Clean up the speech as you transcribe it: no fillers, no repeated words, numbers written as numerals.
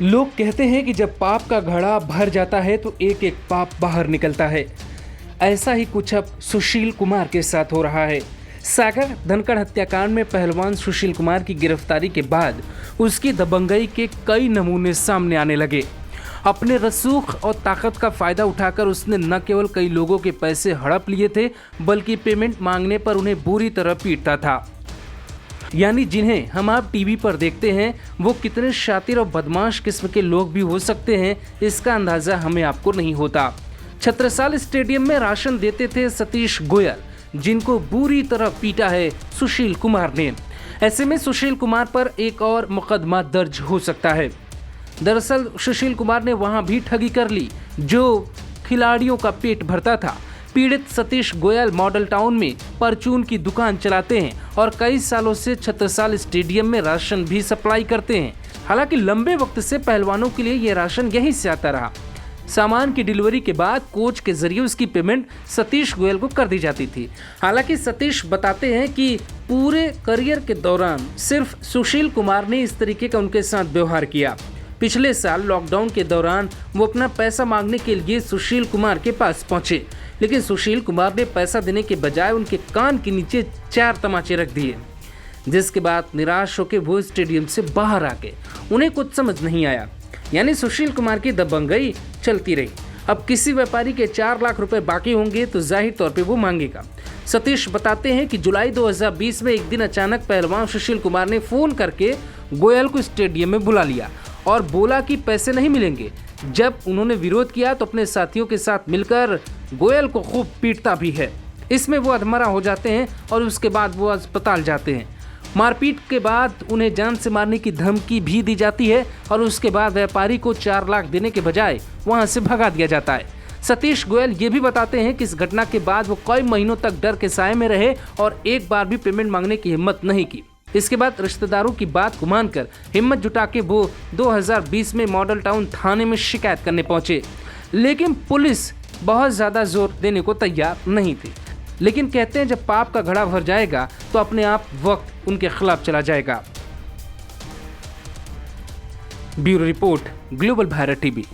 लोग कहते हैं कि जब पाप का घड़ा भर जाता है तो एक एक पाप बाहर निकलता है। ऐसा ही कुछ अब सुशील कुमार के साथ हो रहा है। सागर धनखड़ हत्याकांड में पहलवान सुशील कुमार की गिरफ्तारी के बाद उसकी दबंगई के कई नमूने सामने आने लगे। अपने रसूख और ताकत का फायदा उठाकर उसने न केवल कई लोगों के पैसे हड़प लिए थे, बल्कि पेमेंट मांगने पर उन्हें बुरी तरह पीटता था। यानी जिन्हें हम आप टीवी पर देखते हैं वो कितने शातिर और बदमाश किस्म के लोग भी हो सकते हैं, इसका अंदाजा हमें आपको नहीं होता। छत्रसाल स्टेडियम में राशन देते थे सतीश गोयल, जिनको बुरी तरह पीटा है सुशील कुमार ने। ऐसे में सुशील कुमार पर एक और मुकदमा दर्ज हो सकता है। दरअसल सुशील कुमार ने वहां भी ठगी कर ली जो खिलाड़ियों का पेट भरता था। पीड़ित सतीश गोयल मॉडल टाउन में परचून की दुकान चलाते हैं और कई सालों से छत्रसाल स्टेडियम में राशन भी सप्लाई करते हैं। हालांकि लंबे वक्त से पहलवानों के लिए यह राशन यहीं से आता रहा। सामान की डिलीवरी के बाद कोच के जरिए उसकी पेमेंट सतीश गोयल को कर दी जाती थी। हालांकि सतीश बताते हैं कि पूरे करियर के दौरान सिर्फ सुशील कुमार ने इस तरीके का उनके साथ व्यवहार किया। पिछले साल लॉकडाउन के दौरान वो अपना पैसा मांगने के लिए सुशील कुमार के पास पहुंचे, लेकिन सुशील कुमार ने पैसा देने के बजाय उनके कान के नीचे 4 तमाचे रख दिए, जिसके बाद निराश होकर वो स्टेडियम से बाहर आ गए। उन्हें कुछ समझ नहीं आया, यानी सुशील कुमार की दबंगई चलती रही। अब किसी व्यापारी के 4 लाख रुपए बाकी होंगे तो जाहिर तौर पे वो मांगेगा। सतीश बताते हैं कि जुलाई 2020 में एक दिन अचानक पहलवान सुशील कुमार ने फोन करके गोयल को स्टेडियम में बुला लिया और बोला कि पैसे नहीं मिलेंगे। जब उन्होंने विरोध किया तो अपने साथियों के साथ मिलकर गोयल को खूब पीटता भी है। इसमें वो अधमरा हो जाते हैं और उसके बाद वो अस्पताल जाते हैं। मारपीट के बाद उन्हें जान से मारने की धमकी भी दी जाती है और उसके बाद व्यापारी को 4 लाख देने के बजाय वहां से भगा दिया जाता है। सतीश गोयल ये भी बताते हैं कि इस घटना के बाद वो कई महीनों तक डर के साए में रहे और एक बार भी पेमेंट मांगने की हिम्मत नहीं की। इसके बाद रिश्तेदारों की बात को मानकर हिम्मत जुटा के वो 2020 में मॉडल टाउन थाने में शिकायत करने पहुंचे, लेकिन पुलिस बहुत ज़्यादा जोर देने को तैयार नहीं थी। लेकिन कहते हैं जब पाप का घड़ा भर जाएगा तो अपने आप वक्त उनके खिलाफ चला जाएगा। Bureau report, global Bharat TV.